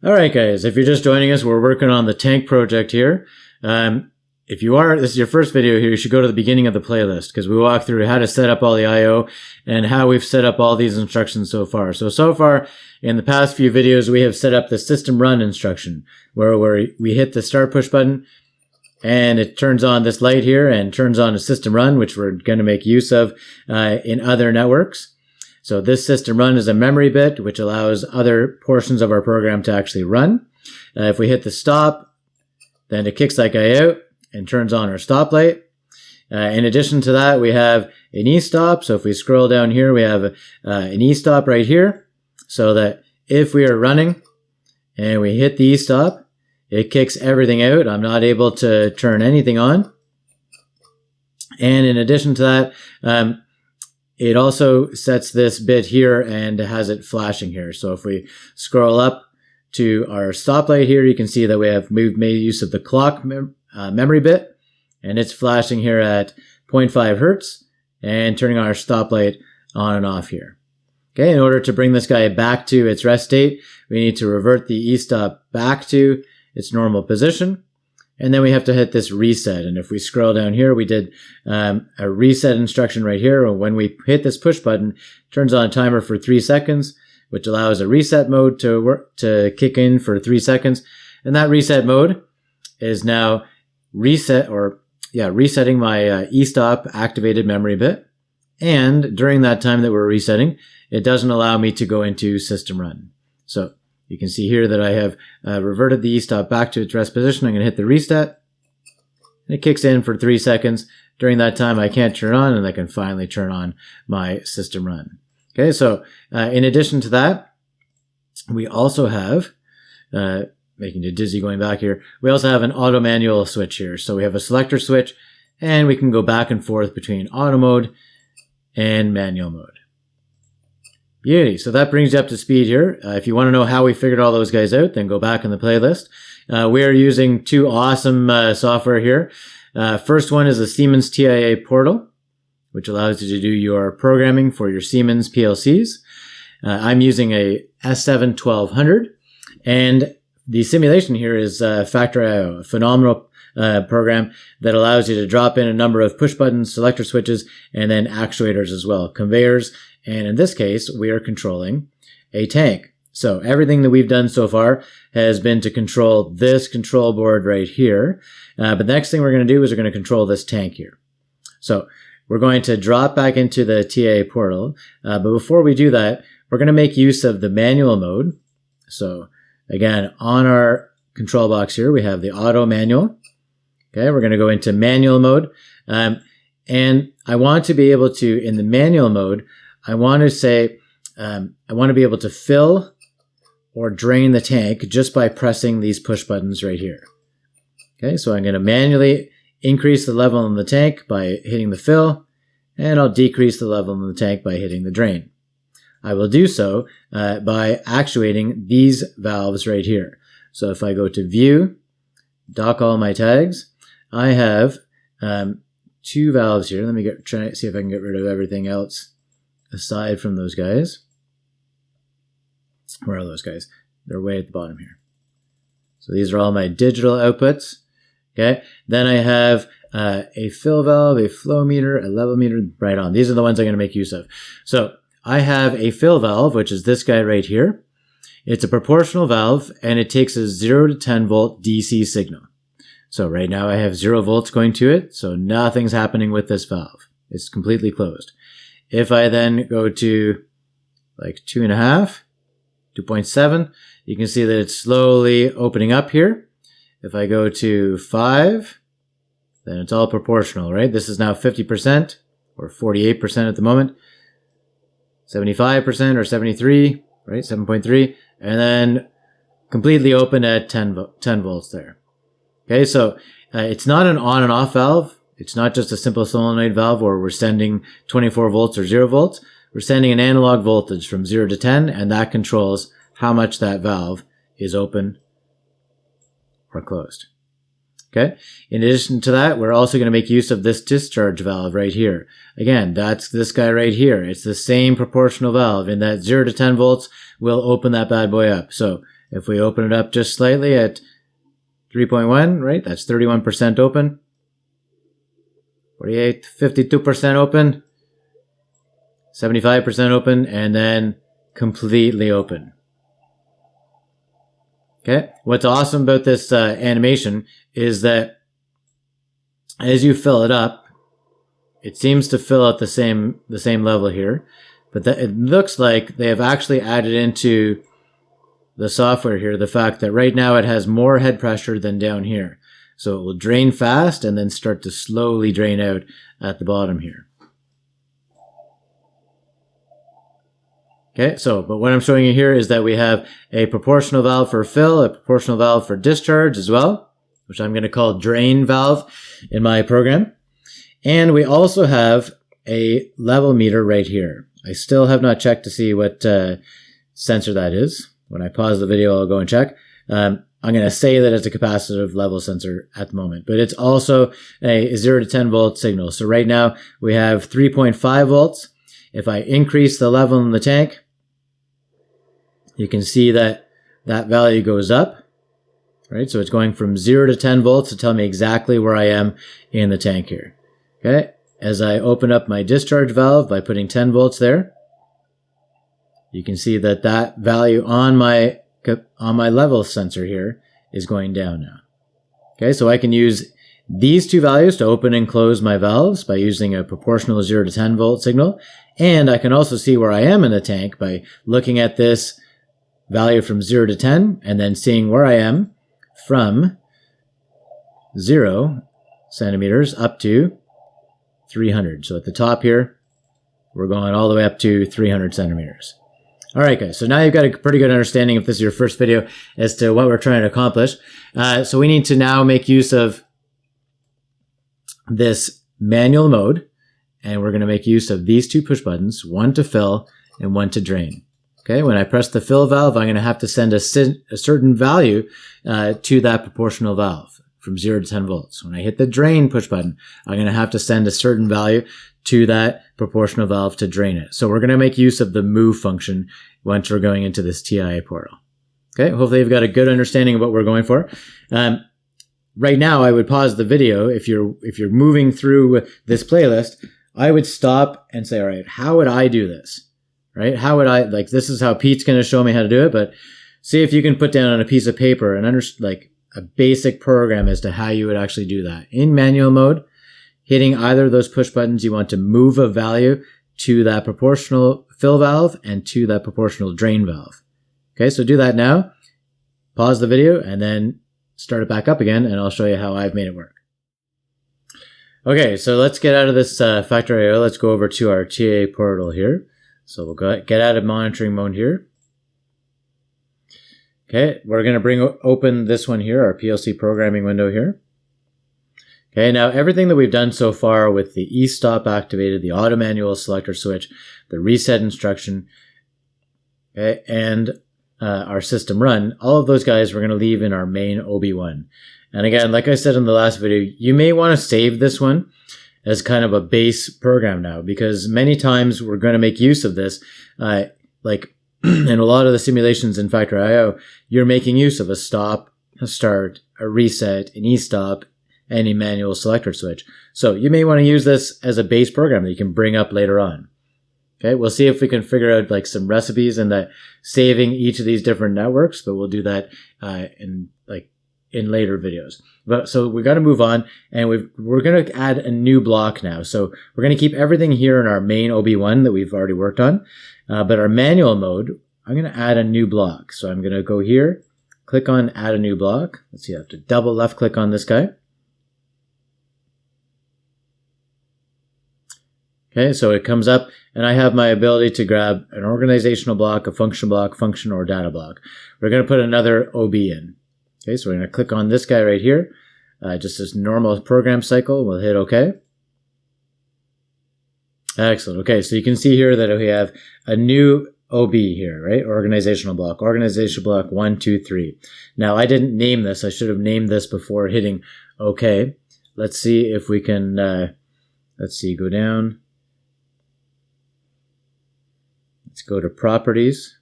All right, guys, if you're just joining us, we're working on the tank project here. If you are, this is your first video here, you should go to the beginning of the playlist because we walk through how to set up all the I/O and how we've set up all these instructions so far. So far, in the past few videos, we have set up the system run instruction where we hit the start push button and it turns on this light here and turns on a system run, which we're going to make use of in other networks. So this system run is a memory bit, which allows other portions of our program to actually run. If we hit the stop, then it kicks that guy out and turns on our stop light. In addition to that, we have an e-stop. So if we scroll down here, we have an e-stop right here. So that if we are running and we hit the e-stop, it kicks everything out. I'm not able to turn anything on. And in addition to that, it also sets this bit here and has it flashing here. So if we scroll up to our stoplight here, you can see that we've made use of the clock memory bit, and it's flashing here at 0.5 hertz and turning our stoplight on and off here. Okay, in order to bring this guy back to its rest state, we need to revert the e-stop back to its normal position. And then we have to hit this reset. And if we scroll down here, we did a reset instruction right here. When we hit this push button, it turns on a timer for 3 seconds, which allows a reset mode to kick in for 3 seconds. And that reset mode is now resetting my e-stop activated memory bit. And during that time that we're resetting, it doesn't allow me to go into system run. So you can see here that I have reverted the e-stop back to its rest position. I'm going to hit the reset. And it kicks in for 3 seconds. During that time, I can't turn on, and I can finally turn on my system run. Okay, so in addition to that, we also have, making you dizzy going back here, we also have an auto manual switch here. So we have a selector switch, and we can go back and forth between auto mode and manual mode. Beauty. So that brings you up to speed here. If you want to know how we figured all those guys out, then go back in the playlist. We are using two awesome software here. First one is the Siemens TIA portal, which allows you to do your programming for your Siemens PLCs. I'm using a S7 1200, and the simulation here is Factor.io, a phenomenal program that allows you to drop in a number of push buttons, selector switches, and then actuators as well, conveyors. And in this case, we are controlling a tank. So everything that we've done so far has been to control this control board right here. But the next thing we're going to do is we're going to control this tank here. So we're going to drop back into the TA portal. But before we do that, we're going to make use of the manual mode. So again, on our control box here, we have the auto manual. Okay, we're going to go into manual mode. And I want to be able to, in the manual mode, I want to say, I want to be able to fill or drain the tank just by pressing these push buttons right here. Okay, so I'm going to manually increase the level in the tank by hitting the fill, and I'll decrease the level in the tank by hitting the drain. I will do so by actuating these valves right here. So if I go to View, Dock All My Tags, I have two valves here. Let me try see if I can get rid of everything else aside from those guys. Where are those guys? They're way at the bottom here. So these are all my digital outputs. Okay. Then I have a fill valve, a flow meter, a level meter, right on. These are the ones I'm going to make use of. So I have a fill valve, which is this guy right here. It's a proportional valve, and it takes a 0 to 10 volt DC signal. So right now I have 0 volts going to it, so nothing's happening with this valve. It's completely closed. If I then go to like 2.5, 2.7, you can see that it's slowly opening up here. If I go to 5, then it's all proportional, right? This is now 50% or 48% at the moment, 75% or 73, right? 7.3, and then completely open at 10 volts there. Okay, so it's not an on and off valve. It's not just a simple solenoid valve where we're sending 24 volts or 0 volts. We're sending an analog voltage from 0 to 10, and that controls how much that valve is open or closed. Okay. In addition to that, we're also going to make use of this discharge valve right here. Again, that's this guy right here. It's the same proportional valve in that 0 to 10 volts will open that bad boy up. So If we open it up just slightly at 3.1, right, that's 31% open. 48, 52% open. 75% open, and then completely open. Okay, what's awesome about this animation is that as you fill it up, it seems to fill out the same level here, but that it looks like they have actually added into the software here the fact that right now it has more head pressure than down here. So it will drain fast and then start to slowly drain out at the bottom here. Okay, so, but what I'm showing you here is that we have a proportional valve for fill, a proportional valve for discharge as well, which I'm going to call drain valve in my program. And we also have a level meter right here. I still have not checked to see what sensor that is. When I pause the video, I'll go and check. I'm going to say that it's a capacitive level sensor at the moment, but it's also a 0 to 10 volt signal. So right now we have 3.5 volts. If I increase the level in the tank, you can see that that value goes up, right? So it's going from 0 to 10 volts to tell me exactly where I am in the tank here. Okay. As I open up my discharge valve by putting 10 volts there, you can see that that value on my level sensor here is going down now. Okay. So I can use these two values to open and close my valves by using a proportional 0 to 10 volt signal. And I can also see where I am in the tank by looking at this value from 0 to 10 and then seeing where I am from 0 centimeters up to 300. So at the top here, we're going all the way up to 300 centimeters. All right, guys. So now you've got a pretty good understanding, if this is your first video, as to what we're trying to accomplish. So we need to now make use of this manual mode, and we're going to make use of these two push buttons, one to fill and one to drain. Okay, when I press the fill valve, I'm going to have to send a certain value to that proportional valve from 0 to 10 volts. When I hit the drain push button, I'm going to have to send a certain value to that proportional valve to drain it. So we're going to make use of the move function once we're going into this TIA portal. Okay, hopefully you've got a good understanding of what we're going for. Right now, I would pause the video. If you're moving through this playlist, I would stop and say, all right, how would I do this? Right? How would I, like, this is how Pete's going to show me how to do it, but see if you can put down on a piece of paper and like a basic program as to how you would actually do that. In manual mode, hitting either of those push buttons, you want to move a value to that proportional fill valve and to that proportional drain valve. Okay, so do that now. Pause the video and then start it back up again, and I'll show you how I've made it work. Okay, so let's get out of this factory area. Let's go over to our TA portal here. So we'll get out of monitoring mode here. Okay, we're going to open this one here, our PLC programming window here. Okay, now everything that we've done so far with the e-stop activated, the auto manual selector switch, the reset instruction, okay, and our system run, all of those guys we're going to leave in our main OB1. And again, like I said in the last video, you may want to save this one as kind of a base program now, because many times we're going to make use of this. Like in a lot of the simulations in Factory IO, you're making use of a stop, a start, a reset, an e-stop, and a manual selector switch. So you may want to use this as a base program that you can bring up later on. Okay, we'll see if we can figure out like some recipes and that saving each of these different networks, but we'll do that in later videos. But so we got to move on, and we're going to add a new block now. So we're going to keep everything here in our main OB1 that we've already worked on, but our manual mode, I'm going to add a new block. So I'm going to go here, click on add a new block. Let's see, I have to double left click on this guy. Okay, so it comes up, and I have my ability to grab an organizational block, a function block, function, or data block. We're going to put another OB in. Okay, so we're going to click on this guy right here, just this normal program cycle. We'll hit OK. Excellent. Okay, so you can see here that we have a new OB here, right? Organizational block 1, 2, 3. Now, I didn't name this. I should have named this before hitting OK. Let's see if we can, go down. Let's go to properties.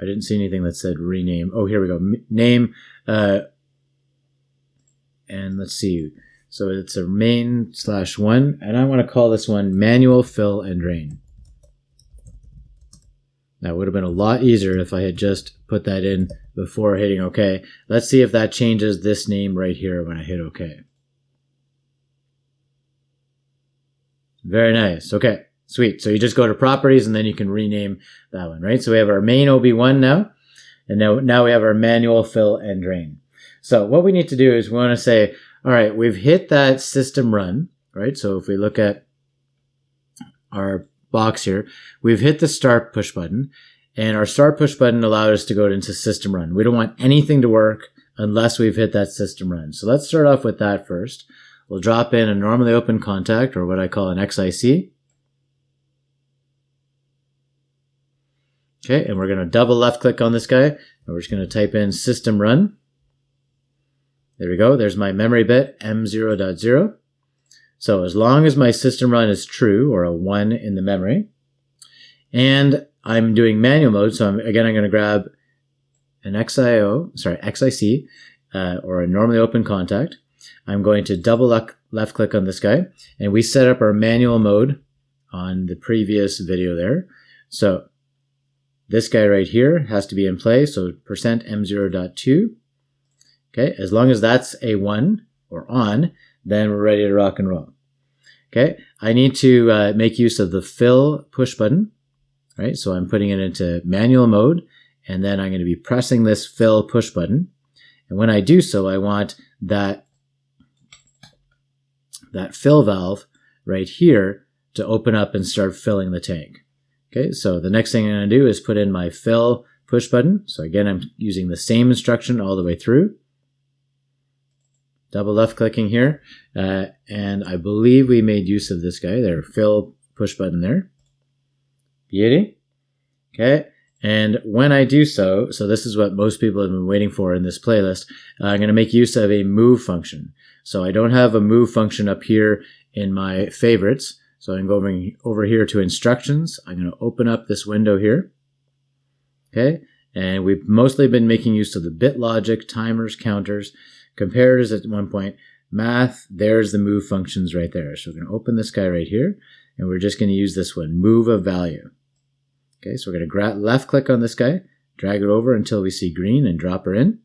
I didn't see anything that said rename. Oh, here we go. Name, and let's see. So it's a main/1, and I want to call this one manual fill and drain. That would have been a lot easier if I had just put that in before hitting OK. Let's see if that changes this name right here when I hit OK. Very nice. Okay, sweet. So you just go to properties and then you can rename that one, right? So we have our main OB1 now, and now we have our manual fill and drain. So what we need to do is we want to say, all right, we've hit that system run, right? So if we look at our box here, we've hit the start push button, and our start push button allowed us to go into system run. We don't want anything to work unless we've hit that system run. So let's start off with that first. We'll drop in a normally open contact, or what I call an XIC. Okay, and we're going to double left click on this guy, and we're just going to type in system run. There we go. There's my memory bit, M0.0. So as long as my system run is true, or a 1 in the memory, and I'm doing manual mode, so I'm going to grab an XIC, or a normally open contact. I'm going to double left click on this guy, and we set up our manual mode on the previous video there. So this guy right here has to be in play, so %M0.2. Okay, as long as that's a 1 or on, then we're ready to rock and roll. Okay, I need to make use of the fill push button, right? So I'm putting it into manual mode, and then I'm going to be pressing this fill push button. And when I do so, I want that fill valve right here to open up and start filling the tank. Okay, so the next thing I'm going to do is put in my fill push button. So again, I'm using the same instruction all the way through. Double left clicking here, and I believe we made use of this guy there, fill push button there. Beauty. Okay, and when I do so this is what most people have been waiting for in this playlist, I'm going to make use of a move function. So I don't have a move function up here in my favorites, so I'm going over here to instructions. I'm going to open up this window here. Okay, and we've mostly been making use of the bit logic, timers, counters, comparators at one point, math, there's the move functions right there. So we're going to open this guy right here, and we're just going to use this one, move a value. Okay, so we're going to left click on this guy, drag it over until we see green, and drop her in.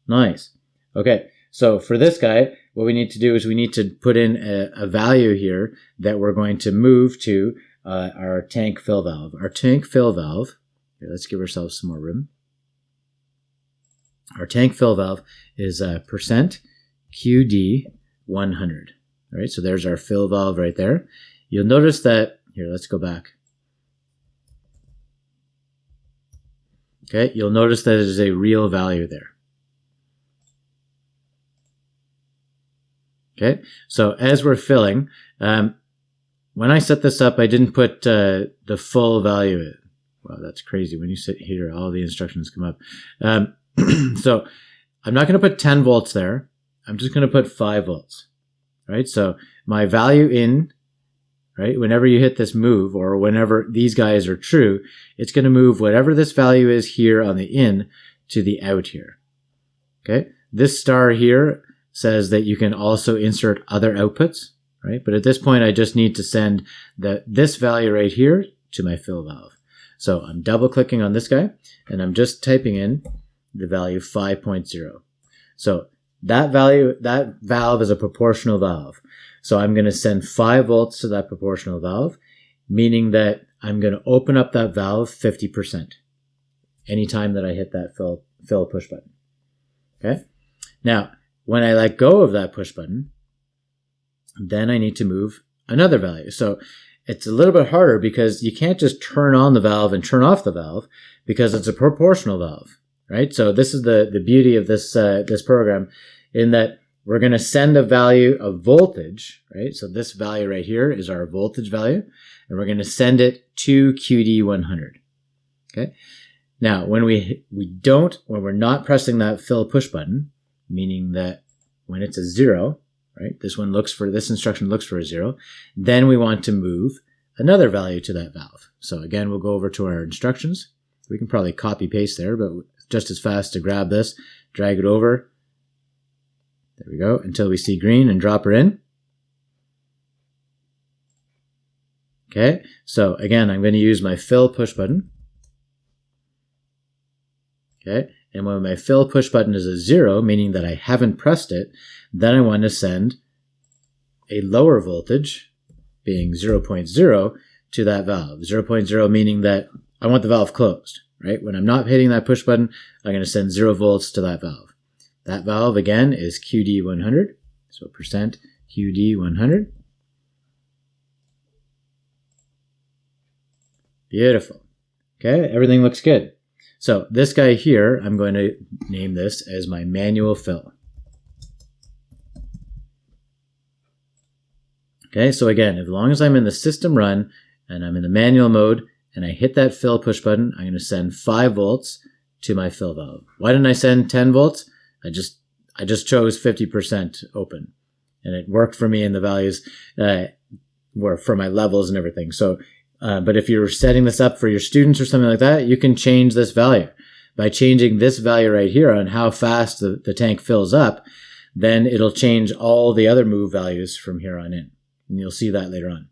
Nice. Okay, so for this guy, what we need to do is we need to put in a value here that we're going to move to our tank fill valve. Our tank fill valve, here, let's give ourselves some more room. Our tank fill valve is %QD100. All right, so there's our fill valve right there. You'll notice that, here, let's go back. Okay, you'll notice that it is a real value there. Okay, so as we're filling, when I set this up, I didn't put the full value in. Wow, that's crazy. When you sit here, all the instructions come up. So I'm not going to put 10 volts there. I'm just going to put 5 volts, right? So my value in, right, whenever you hit this move, or whenever these guys are true, it's going to move whatever this value is here on the in to the out here. Okay, this star here says that you can also insert other outputs, right? But at this point, I just need to send this value right here to my fill valve. So I'm double clicking on this guy, and I'm just typing in the value 5.0. So that valve is a proportional valve. So I'm going to send 5 volts to that proportional valve, meaning that I'm going to open up that valve 50% anytime that I hit that fill push button. Okay. Now, when I let go of that push button, then I need to move another value. So it's a little bit harder because you can't just turn on the valve and turn off the valve because it's a proportional valve. Right, so this is the beauty of this program, in that we're going to send a value of voltage, right? So this value right here is our voltage value, and we're going to send it to QD100. Okay. Now, when we're not pressing that fill push button, meaning that when it's a 0, right? This instruction looks for a 0. Then we want to move another value to that valve. So again, we'll go over to our instructions. We can probably copy paste there, but just as fast to grab this, drag it over. There we go, until we see green and drop her in. Okay, so again, I'm going to use my fill push button. Okay, and when my fill push button is a 0, meaning that I haven't pressed it, then I want to send a lower voltage, being 0.0, to that valve. 0.0 meaning that I want the valve closed, right? When I'm not hitting that push button, I'm going to send 0 volts to that valve. That valve, again, is QD100, so percent QD100. Beautiful. Okay, everything looks good. So this guy here, I'm going to name this as my manual fill. Okay, so again, as long as I'm in the system run and I'm in the manual mode and I hit that fill push button, I'm going to send 5 volts to my fill valve. Why didn't I send 10 volts? I just chose 50% open, and it worked for me, and the values were for my levels and everything. So, but if you're setting this up for your students or something like that, you can change this value. By changing this value right here on how fast the tank fills up, then it'll change all the other move values from here on in. And you'll see that later on.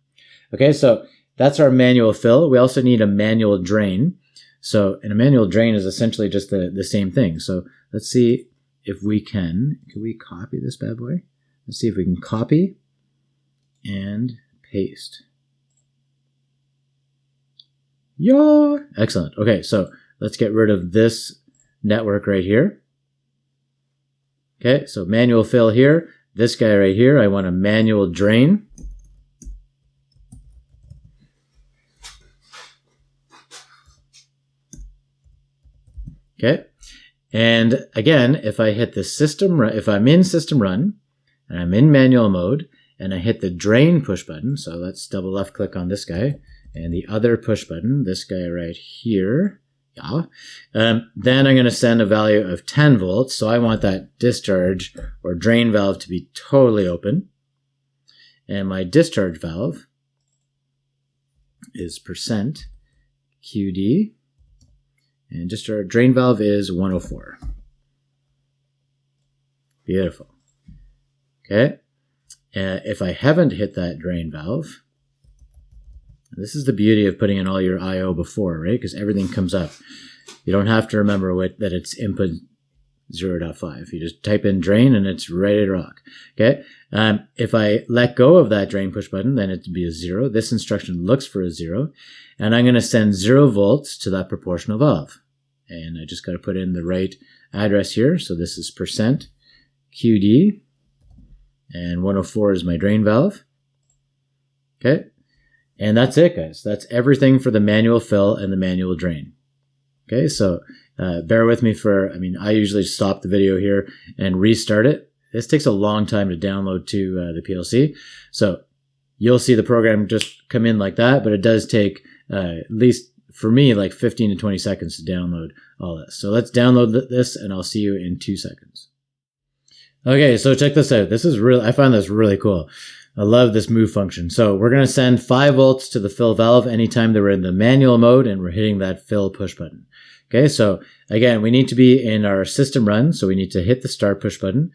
Okay, so that's our manual fill. We also need a manual drain. So, and a manual drain is essentially just the same thing. So let's see if we can we copy this bad boy? Let's see if we can copy and paste. Yeah, excellent. Okay, so let's get rid of this network right here. Okay, so manual fill here. This guy right here, I want a manual drain. Okay, and again, if I hit the system run, if I'm in system run and I'm in manual mode and I hit the drain push button, so let's double left click on this guy and the other push button, this guy right here, yeah, then I'm going to send a value of 10 volts. So I want that discharge or drain valve to be totally open. And my discharge valve is percent QD. And just our drain valve is 104. Beautiful. Okay. If I haven't hit that drain valve, this is the beauty of putting in all your I/O before, right? Because everything comes up. You don't have to remember that it's input 0.5. You just type in drain and it's ready to rock. Okay. If I let go of that drain push button, then it'd be a 0. This instruction looks for a 0. And I'm going to send 0 volts to that proportional valve. And I just got to put in the right address here. So this is percent QD. And 104 is my drain valve. Okay. And that's it, guys. That's everything for the manual fill and the manual drain. Okay, so bear with me I usually stop the video here and restart it. This takes a long time to download to the PLC. So you'll see the program just come in like that, but it does take, at least for me, like 15 to 20 seconds to download all this. So let's download this and I'll see you in 2 seconds. Okay, so check this out. I find this really cool. I love this move function. So we're going to send 5 volts to the fill valve anytime that we're in the manual mode and we're hitting that fill push button. Okay, so again, we need to be in our system run. So we need to hit the start push button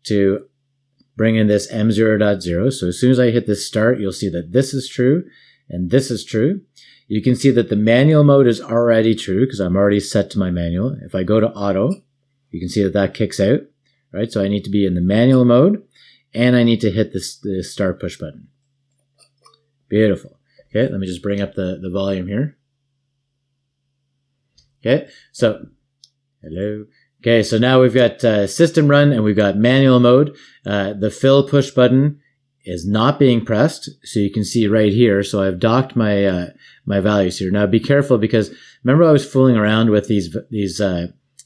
to bring in this M0.0. So as soon as I hit this start, you'll see that this is true and this is true. You can see that the manual mode is already true because I'm already set to my manual. If I go to auto, you can see that kicks out, right? So I need to be in the manual mode. And I need to hit the start push button. Beautiful. Okay, let me just bring up the volume here. Okay, so, hello. Okay, so now we've got system run and we've got manual mode. The fill push button is not being pressed. So you can see right here. So I've docked my my values here. Now be careful because remember I was fooling around with these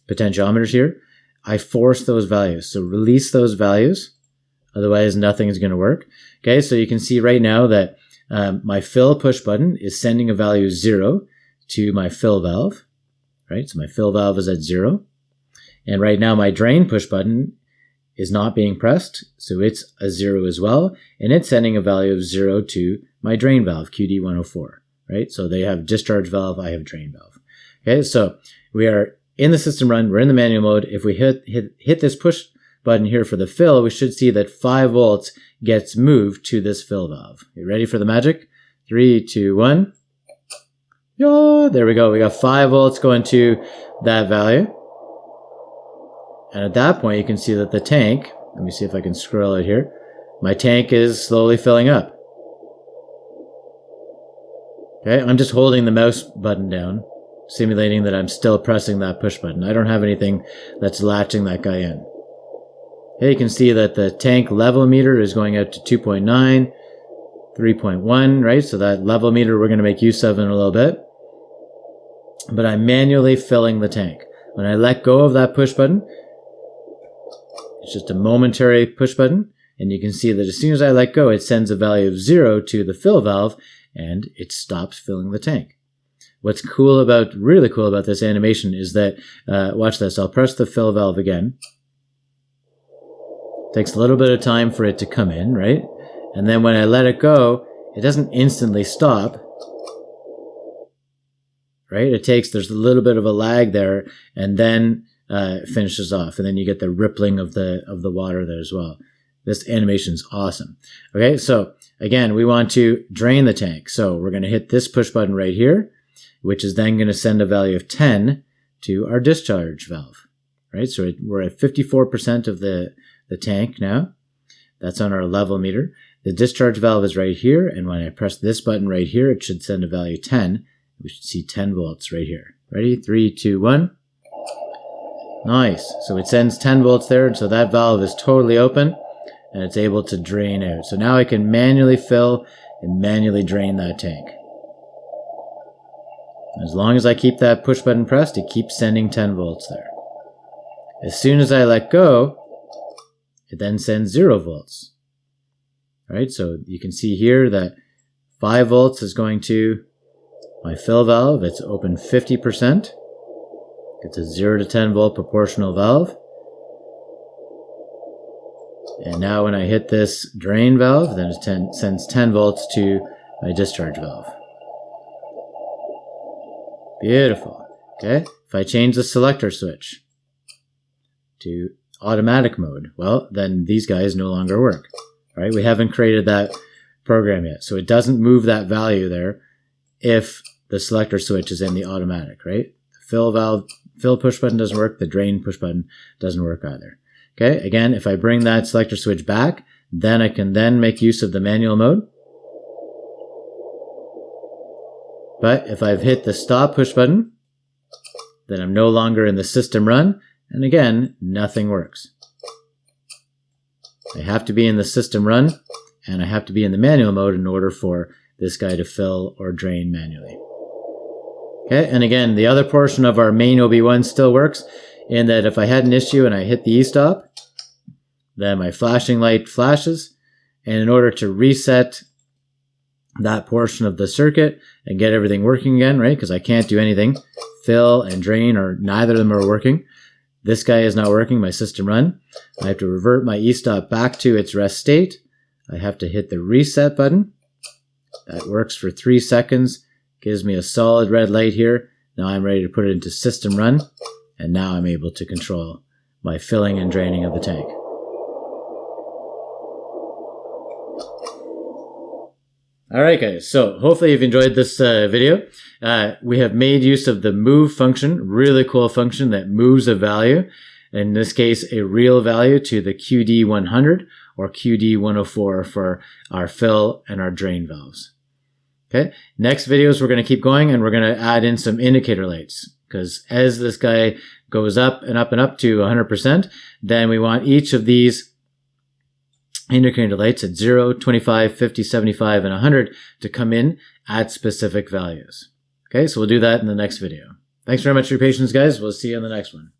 potentiometers here? I forced those values. So release those values. Otherwise, nothing is going to work. Okay, so you can see right now that my fill push button is sending a value 0 to my fill valve, right? So my fill valve is at 0. And right now my drain push button is not being pressed, so it's a 0 as well. And it's sending a value of 0 to my drain valve, QD104, right? So they have discharge valve, I have drain valve. Okay, so we are in the system run, we're in the manual mode. If we hit this push button here for the fill, we should see that 5 volts gets moved to this fill valve. You ready for the magic? 3, 2, 1. Yo, there we go. We got 5 volts going to that value. And at that point, you can see that the tank, let me see if I can scroll it here. My tank is slowly filling up. Okay, I'm just holding the mouse button down, simulating that I'm still pressing that push button. I don't have anything that's latching that guy in. Okay, you can see that the tank level meter is going out to 2.9, 3.1, right? So that level meter we're going to make use of in a little bit. But I'm manually filling the tank. When I let go of that push button, it's just a momentary push button, and you can see that as soon as I let go, it sends a value of 0 to the fill valve, and it stops filling the tank. What's really cool about this animation is that, watch this, I'll press the fill valve again. Takes a little bit of time for it to come in, right? And then when I let it go, it doesn't instantly stop, right? There's a little bit of a lag there, and then it finishes off, and then you get the rippling of the water there as well. This animation's awesome. Okay, so again, we want to drain the tank. So we're going to hit this push button right here, which is then going to send a value of 10 to our discharge valve, right? So we're at 54% of the tank now. That's on our level meter. The discharge valve is right here, and when I press this button right here, it should send a value 10. We should see 10 volts right here. Ready? 3, 2, 1. Nice. So it sends 10 volts there, and so that valve is totally open, and it's able to drain out. So now I can manually fill and manually drain that tank. As long as I keep that push button pressed, it keeps sending 10 volts there. As soon as I let go, it then sends 0 volts. Right? So you can see here that 5 volts is going to my fill valve. It's open 50%. It's a 0 to 10 volt proportional valve. And now when I hit this drain valve, then it sends 10 volts to my discharge valve. Beautiful. Okay. If I change the selector switch to automatic mode, well, then these guys no longer work. Right? We haven't created that program yet. So it doesn't move that value there if the selector switch is in the automatic, right? The fill push button doesn't work. The drain push button doesn't work either. Okay. Again, if I bring that selector switch back, then I can then make use of the manual mode. But if I've hit the stop push button, then I'm no longer in the system run. And again, nothing works. I have to be in the system run, and I have to be in the manual mode in order for this guy to fill or drain manually. Okay, and again, the other portion of our main OB1 still works in that if I had an issue and I hit the e-stop, then my flashing light flashes, and in order to reset that portion of the circuit and get everything working again, right, because I can't do anything, fill and drain, or neither of them are working. This guy is not working, my system run. I have to revert my e-stop back to its rest state. I have to hit the reset button. That works for 3 seconds. Gives me a solid red light here. Now I'm ready to put it into system run. And now I'm able to control my filling and draining of the tank. Alright guys, so hopefully you've enjoyed this video. We have made use of the move function, really cool function that moves a value. In this case, a real value to the QD100 or QD104 for our fill and our drain valves. Okay, next videos we're going to keep going, and we're going to add in some indicator lights, because as this guy goes up and up and up to 100%, then we want each of these indicator lights at 0, 25, 50, 75, and 100 to come in at specific values. Okay, so we'll do that in the next video. Thanks very much for your patience, guys. We'll see you in the next one.